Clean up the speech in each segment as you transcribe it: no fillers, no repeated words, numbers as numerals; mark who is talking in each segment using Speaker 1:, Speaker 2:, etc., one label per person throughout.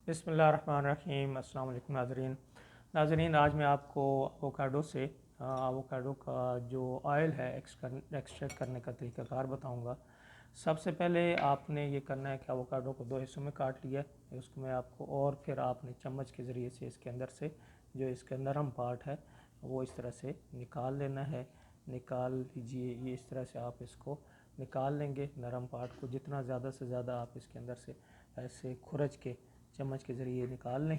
Speaker 1: बिस्मिल्लाहिर्रहमानिर्रहीम। अस्सलाम वालेकुम नाज़रीन, आज मैं आपको एवोकाडो का जो ऑयल है एक्सट्रैक्ट करने का तरीक़ाकार बताऊंगा। सबसे पहले आपने ये करना है कि एवोकाडो को दो हिस्सों में काट लिया है, उसको मैं आपको, और फिर आपने चम्मच के ज़रिए से इसके अंदर से जो इसका नरम पार्ट है वो इस तरह से निकाल लेना है। निकाल लीजिए, ये इस तरह से आप इसको निकाल लेंगे। नरम पार्ट को जितना ज़्यादा से ज़्यादा आप इसके अंदर से ऐसे खुरच के चम्मच के ज़रिए निकाल लें।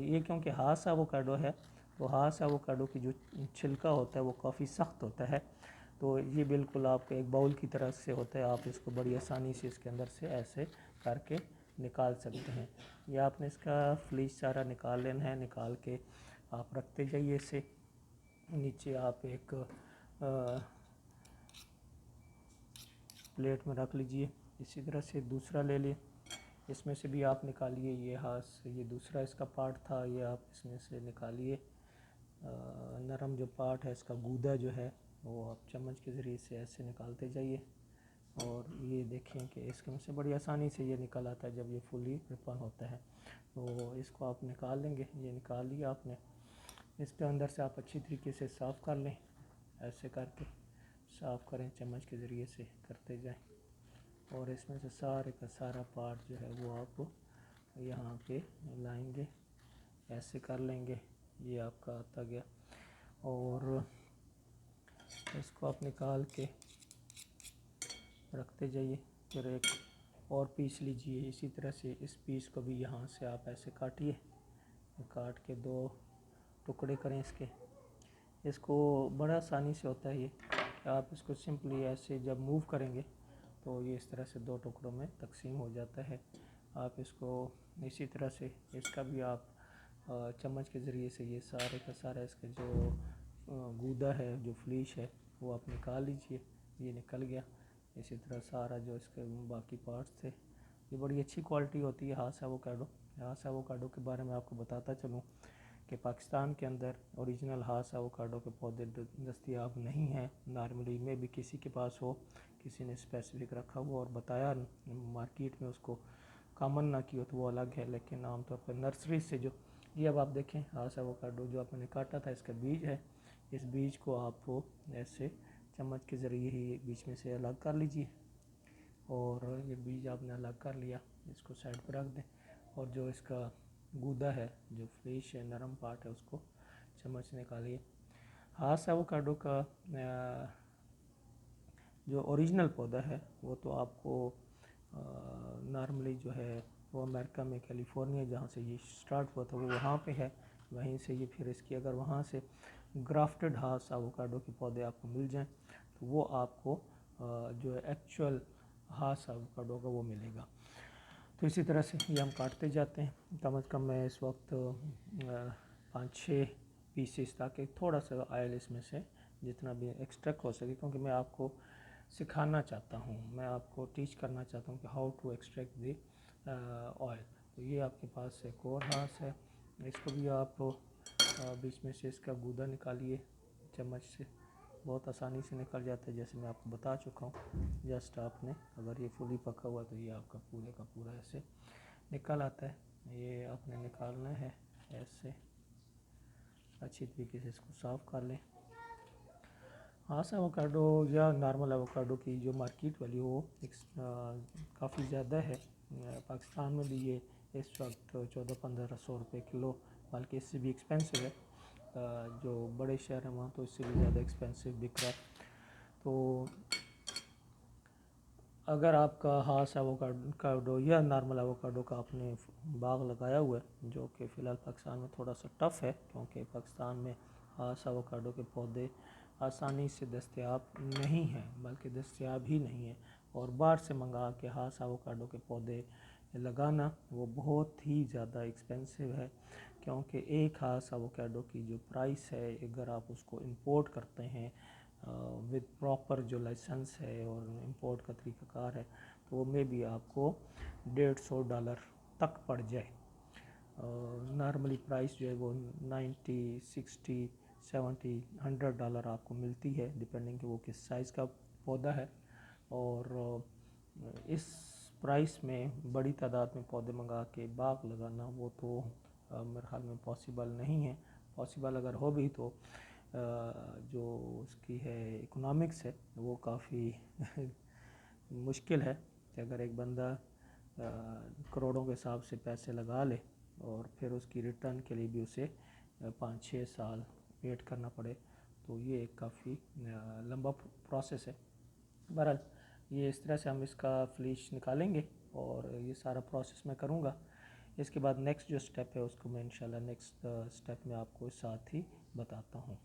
Speaker 1: ये क्योंकि हाथ एवोकाडो है, तो हाथ एवोकाडो की जो छिलका होता है वो काफ़ी सख्त होता है, तो ये बिल्कुल आपको एक बाउल की तरह से होता है। आप इसको बड़ी आसानी से इसके अंदर से ऐसे करके निकाल सकते हैं। ये आपने इसका फ्लीस सारा निकाल लेना है। निकाल के आप रखते जाइए इसे नीचे। आप एक प्लेट में रख लीजिए। इसी तरह से दूसरा ले लें, इसमें से भी आप निकालिए। ये हाथ से ये दूसरा इसका पार्ट था, ये आप इसमें से निकालिए। नरम जो पार्ट है इसका गूदा जो है वो आप चम्मच के ज़रिए से ऐसे निकालते जाइए। और ये देखें कि इसके से बड़ी आसानी से ये निकल आता है जब ये फुली रिपन होता है। तो इसको आप निकाल लेंगे। ये निकाल लिया आपने। इसके अंदर से आप अच्छी तरीके से साफ़ कर लें। ऐसे करके साफ़ करें, चम्मच के ज़रिए से करते जाएं। और इसमें से सारे का सारा पार्ट जो है वो आप यहाँ पे लाएंगे, ऐसे कर लेंगे। ये आपका आता गया। और इसको आप निकाल के रखते जाइए। फिर एक और पीस लीजिए। इसी तरह से इस पीस को भी यहाँ से आप ऐसे काटिए। काट के दो टुकड़े करें इसके। इसको बड़ा आसानी से होता है ये। आप इसको सिंपली ऐसे जब मूव करेंगे तो ये इस तरह से दो टुकड़ों में तकसीम हो जाता है। आप इसको इसी तरह से इसका भी आप चम्मच के ज़रिए से ये सारे का सारा इसका जो गूदा है, जो फ्लीश है, वो आप निकाल लीजिए। ये निकल गया। इसी तरह सारा जो इसके बाकी पार्ट्स थे, ये बड़ी अच्छी क्वालिटी होती है हाथ एवोकाडो। हाथ एवोकाडो के बारे में आपको बताता चलूँ कि पाकिस्तान के अंदर ओरिजिनल हाथ एवोकाडो के पौधे दस्तयाब नहीं हैं। नॉर्मली में भी किसी के पास हो, किसी ने स्पेसिफिक रखा हुआ और बताया मार्केट में उसको कॉमन ना की हो तो वो अलग है, लेकिन आमतौर पर नर्सरी से जो ये अब आप देखें हाथ एवोकाडो जो आपने काटा था इसका बीज है। इस बीज को आप ऐसे चम्मच के ज़रिए ही बीच में से अलग कर लीजिए। और ये बीज आपने अलग कर लिया, इसको साइड पर रख दें। और जो इसका गूदा है, जो फ्लेश है, नरम पार्ट है, उसको चम्मच से निकालिए। हाथ एवोकाडो का जो ओरिजिनल पौधा है वो तो आपको नॉर्मली जो है वो अमेरिका में कैलिफोर्निया जहाँ से ये स्टार्ट हुआ था वो वहाँ पे है। वहीं से ये फिर इसकी अगर वहाँ से ग्राफ्टेड हाथ एवोकाडो के पौधे आपको मिल जाएं तो वो आपको जो एक्चुअल हाथ एवोकाडो का वो मिलेगा। तो इसी तरह से ये हम काटते जाते हैं। कम अज़ कम मैं इस वक्त 5-6 पीसेस, ताकि थोड़ा सा ऑयल इसमें से जितना भी एक्सट्रैक्ट हो सके, क्योंकि मैं आपको सिखाना चाहता हूँ, मैं आपको टीच करना चाहता हूँ कि how to extract the oil. तो ये आपके पास एक और हाथ है, इसको भी आप बीच में से इसका गूदा निकालिए चम्मच से। बहुत आसानी से निकल जाता है, जैसे मैं आपको बता चुका हूँ। जस्ट आपने अगर ये फुली पका हुआ तो ये आपका पूरे का पूरा ऐसे निकल आता है। ये आपने निकालना है ऐसे अच्छी तरीके से। इसको साफ़ कर लें। हाथ एवोकाडो या नॉर्मल एवोकाडो की जो मार्केट वैल्यू वो काफ़ी ज़्यादा है। पाकिस्तान में भी ये इस वक्त 1400-1500 रुपये किलो, बल्कि इससे भी एक्सपेंसिव है। जो बड़े शहर हैं वहाँ तो इससे भी ज़्यादा एक्सपेंसिव बिक रहा है। तो अगर आपका हाथ एवोकाडो या नॉर्मल एवोकाडो का आपने बाग लगाया हुआ है, जो कि फ़िलहाल पाकिस्तान में थोड़ा सा टफ़ है, क्योंकि पाकिस्तान में हाथ एवोकाडो के पौधे आसानी से दस्तयाब नहीं हैं, बल्कि दस्तयाब ही नहीं है। और बाहर से मंगा के हाथ एवोकाडो के पौधे लगाना वो बहुत ही ज़्यादा एक्सपेंसिव है, क्योंकि एक हाथ एवोकाडो की जो प्राइस है, अगर आप उसको इंपोर्ट करते हैं विद प्रॉपर जो लाइसेंस है और इंपोर्ट का तरीक़ाकार है, तो वो में भी आपको $150 तक पड़ जाए। नॉर्मली प्राइस जो है वो 90, 60, 70, $100 आपको मिलती है, डिपेंडिंग कि वो किस साइज़ का पौधा है। और इस प्राइस में बड़ी तादाद में पौधे मंगा के बाग लगाना, वो तो मेरे ख्याल में पॉसिबल नहीं है। पॉसिबल अगर हो भी तो जो उसकी है इकोनॉमिक्स है वो काफ़ी मुश्किल है कि अगर एक बंदा करोड़ों के हिसाब से पैसे लगा ले और फिर उसकी रिटर्न के लिए भी उसे 5-6 साल वेट करना पड़े, तो ये एक काफ़ी लंबा प्रोसेस है। बहरहाल ये इस तरह से हम इसका फ्लीच निकालेंगे और ये सारा प्रोसेस मैं करूँगा। इसके बाद नेक्स्ट जो स्टेप है उसको मैं इंशाल्लाह नेक्स्ट स्टेप में आपको साथ ही बताता हूँ।